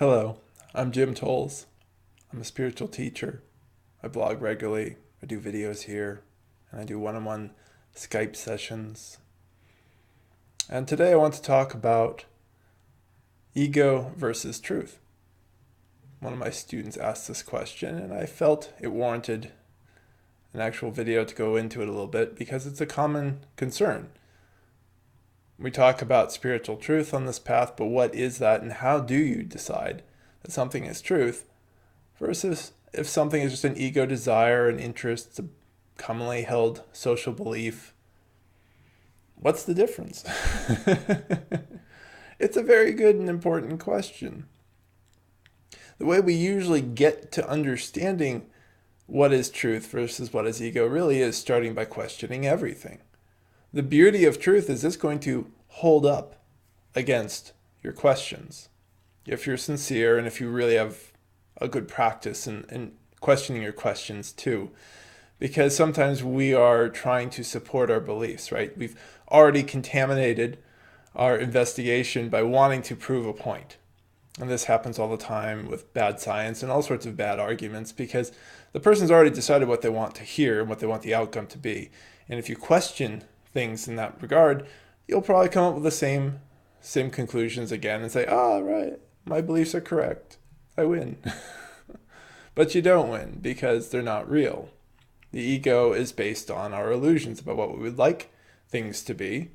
Hello, I'm Jim Tolles. I'm a spiritual teacher. I blog regularly. I do videos here, and I do one-on-one Skype sessions. And today I want to talk about ego versus truth. One of my students asked this question, and I felt it warranted an actual video to go into it a little bit because it's a common concern. We talk about spiritual truth on this path, but what is that, and how do you decide that something is truth versus if something is just an ego desire, an interest, a commonly held social belief? What's the difference? It's a very good and important question. The way we usually get to understanding what is truth versus what is ego really is starting by questioning everything. The beauty of truth is it's going to hold up against your questions. If you're sincere and if you really have a good practice in questioning your questions too. Because sometimes we are trying to support our beliefs, right? We've already contaminated our investigation by wanting to prove a point. And this happens all the time with bad science and all sorts of bad arguments because the person's already decided what they want to hear and what they want the outcome to be. And if you question things in that regard, you'll probably come up with the same conclusions again and say, right, my beliefs are correct. I win. But you don't win because they're not real. The ego is based on our illusions about what we would like things to be,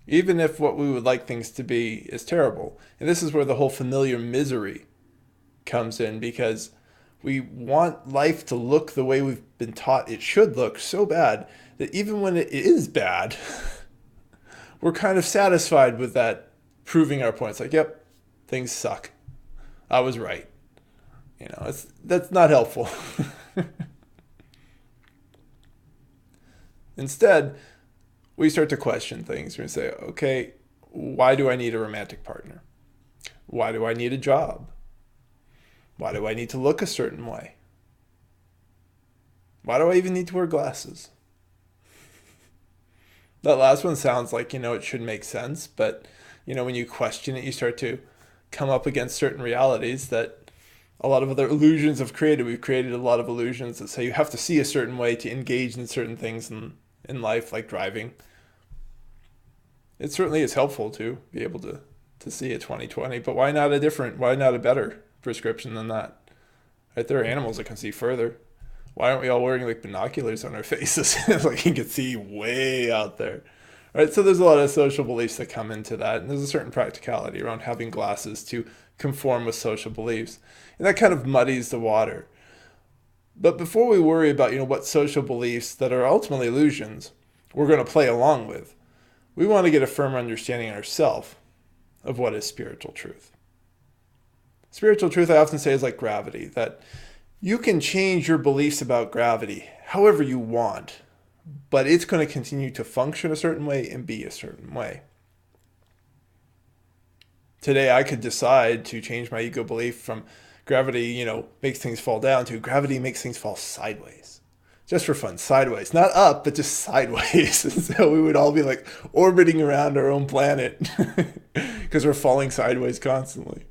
even if what we would like things to be is terrible. And this is where the whole familiar misery comes in because we want life to look the way we've been taught it should look so bad that even when it is bad, we're kind of satisfied with that, proving our points. Like, yep, things suck. I was right. That's not helpful. Instead, we start to question things. We say, okay, why do I need a romantic partner? Why do I need a job? Why do I need to look a certain way? Why do I even need to wear glasses? That last one sounds like, it should make sense, but, when you question it, you start to come up against certain realities that a lot of other illusions have created. We've created a lot of illusions that say you have to see a certain way to engage in certain things in life, like driving. It certainly is helpful to be able to see a 20/20, but why not a better prescription than that? Right? There are animals that can see further. Why aren't we all wearing like binoculars on our faces? Like you can see way out there. Right? So there's a lot of social beliefs that come into that. And there's a certain practicality around having glasses to conform with social beliefs. And that kind of muddies the water. But before we worry about, what social beliefs that are ultimately illusions we're going to play along with, we want to get a firmer understanding ourselves of what is spiritual truth. Spiritual truth, I often say, is like gravity, that you can change your beliefs about gravity however you want, but it's going to continue to function a certain way and be a certain way. Today, I could decide to change my ego belief from gravity, makes things fall down to gravity makes things fall sideways. Just for fun, sideways. Not up, but just sideways. So we would all be like orbiting around our own planet because we're falling sideways constantly.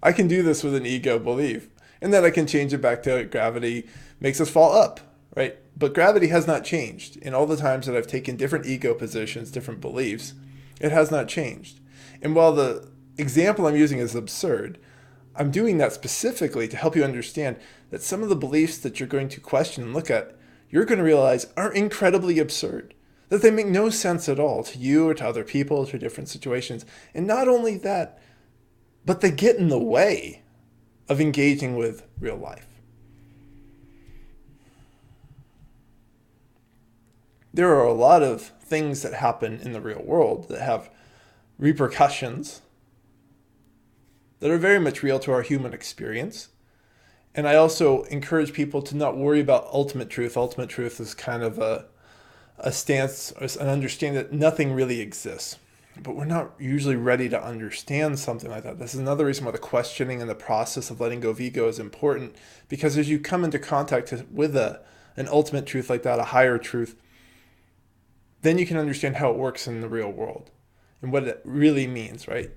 I can do this with an ego belief. And then I can change it back to gravity makes us fall up, right? But gravity has not changed. In all the times that I've taken different ego positions, different beliefs, it has not changed. And while the example I'm using is absurd, I'm doing that specifically to help you understand that some of the beliefs that you're going to question and look at, you're going to realize are incredibly absurd. That they make no sense at all to you or to other people, to different situations. And not only that, but they get in the way of engaging with real life. There are a lot of things that happen in the real world that have repercussions that are very much real to our human experience. And I also encourage people to not worry about ultimate truth. Ultimate truth is kind of a stance, an understanding that nothing really exists. But we're not usually ready to understand something like that. This is another reason why the questioning and the process of letting go of ego is important, because as you come into contact with an ultimate truth like that, a higher truth, then you can understand how it works in the real world and what it really means, right?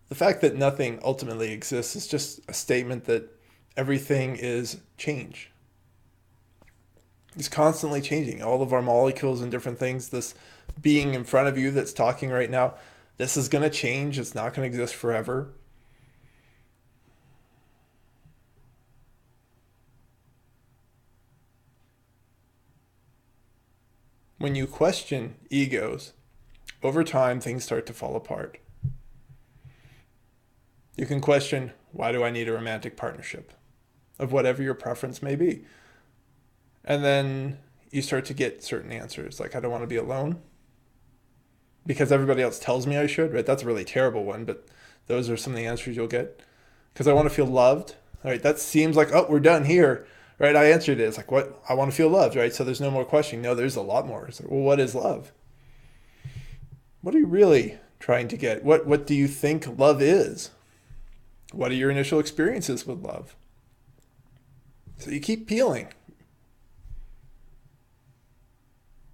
The fact that nothing ultimately exists is just a statement that everything is change. It's constantly changing. All of our molecules and different things, this being in front of you that's talking right now, this is going to change. It's not going to exist forever. When you question egos, over time things start to fall apart. You can question, why do I need a romantic partnership? Of whatever your preference may be. And then you start to get certain answers, like I don't want to be alone because everybody else tells me I should, right? That's a really terrible one, but those are some of the answers you'll get. Because I want to feel loved, right? That seems like, oh, we're done here, right? I answered it. It's like, what? I want to feel loved, right? So there's no more questioning. No, there's a lot more. So, well, what is love? What are you really trying to get? What do you think love is? What are your initial experiences with love? So you keep peeling.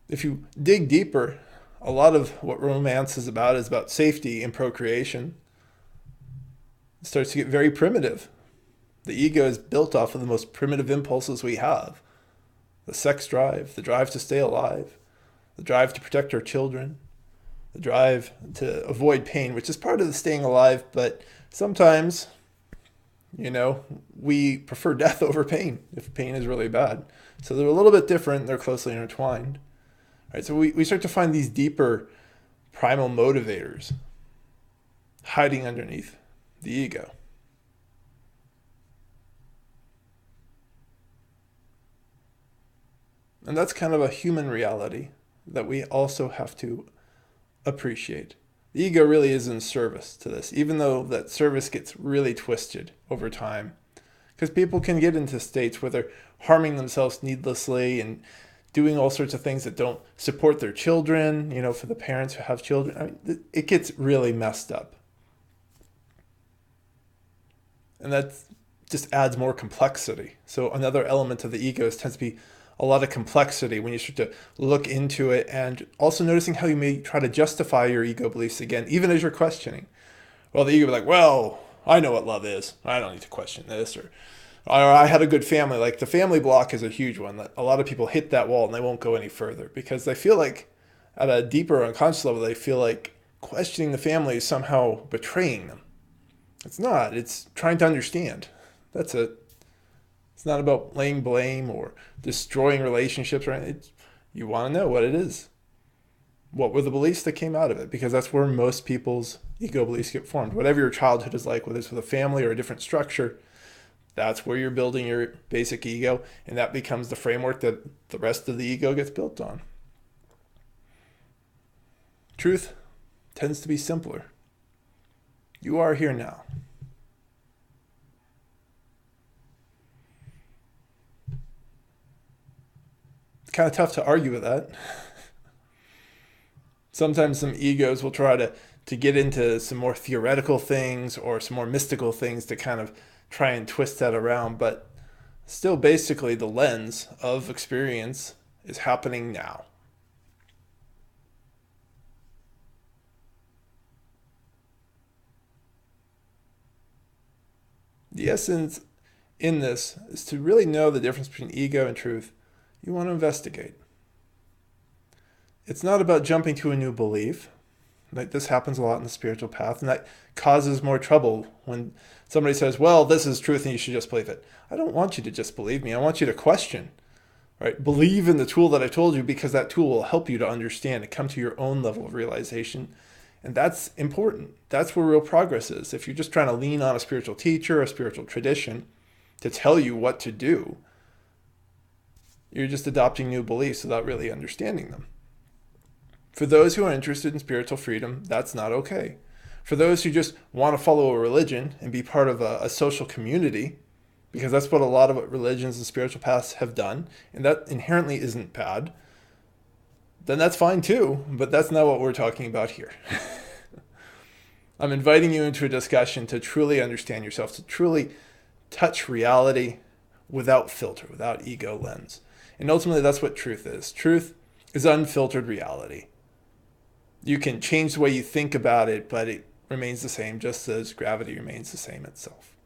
If you dig deeper, a lot of what romance is about safety and procreation. It starts to get very primitive. The ego is built off of the most primitive impulses we have. The sex drive, the drive to stay alive, the drive to protect our children, the drive to avoid pain, which is part of the staying alive, but sometimes, we prefer death over pain if pain is really bad. So they're a little bit different. They're closely intertwined. Right, so we start to find these deeper primal motivators hiding underneath the ego. And that's kind of a human reality that we also have to appreciate. The ego really is in service to this, even though that service gets really twisted over time. Because people can get into states where they're harming themselves needlessly and doing all sorts of things that don't support their children, for the parents who have children. I mean, it gets really messed up. And that just adds more complexity. So another element of the ego tends to be a lot of complexity when you start to look into it, and also noticing how you may try to justify your ego beliefs again, even as you're questioning. Well, the ego will be like, well, I know what love is. I don't need to question this. Or I had a good family. Like the family block is a huge one that a lot of people hit that wall and they won't go any further because they feel like at a deeper unconscious level, they feel like questioning the family is somehow betraying them. It's not. It's trying to understand. That's it. It's not about laying blame or destroying relationships, right? You want to know what it is. What were the beliefs that came out of it? Because that's where most people's ego beliefs get formed. Whatever your childhood is like, whether it's with a family or a different structure, that's where you're building your basic ego, and that becomes the framework that the rest of the ego gets built on. Truth tends to be simpler. You are here now. It's kind of tough to argue with that. Sometimes some egos will try to get into some more theoretical things or some more mystical things to kind of try and twist that around, but still basically the lens of experience is happening now. The essence in this is to really know the difference between ego and truth. You want to investigate. It's not about jumping to a new belief. Like this happens a lot in the spiritual path, and that causes more trouble when somebody says, well, this is truth and you should just believe it. I don't want you to just believe me. I want you to question, right? Believe in the tool that I told you, because that tool will help you to understand and come to your own level of realization. And that's important. That's where real progress is. If you're just trying to lean on a spiritual teacher, a spiritual tradition to tell you what to do, you're just adopting new beliefs without really understanding them. For those who are interested in spiritual freedom, that's not okay. For those who just want to follow a religion and be part of a social community, because that's what a lot of religions and spiritual paths have done, and that inherently isn't bad, then that's fine too, but that's not what we're talking about here. I'm inviting you into a discussion to truly understand yourself, to truly touch reality without filter, without ego lens. And ultimately, that's what truth is. Truth is unfiltered reality. You can change the way you think about it, but remains the same, just as gravity remains the same itself.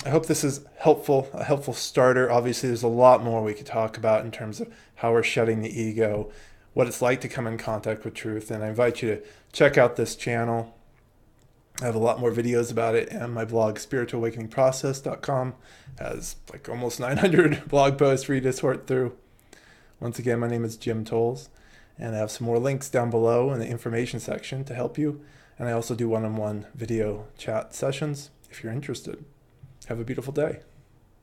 I hope this is helpful, a helpful starter. Obviously, there's a lot more we could talk about in terms of how we're shedding the ego, what it's like to come in contact with truth. And I invite you to check out this channel. I have a lot more videos about it, and my blog, spiritualawakeningprocess.com, has like almost 900 blog posts for you to sort through. Once again, my name is Jim Tolles, and I have some more links down below in the information section to help you. And I also do one-on-one video chat sessions if you're interested. Have a beautiful day.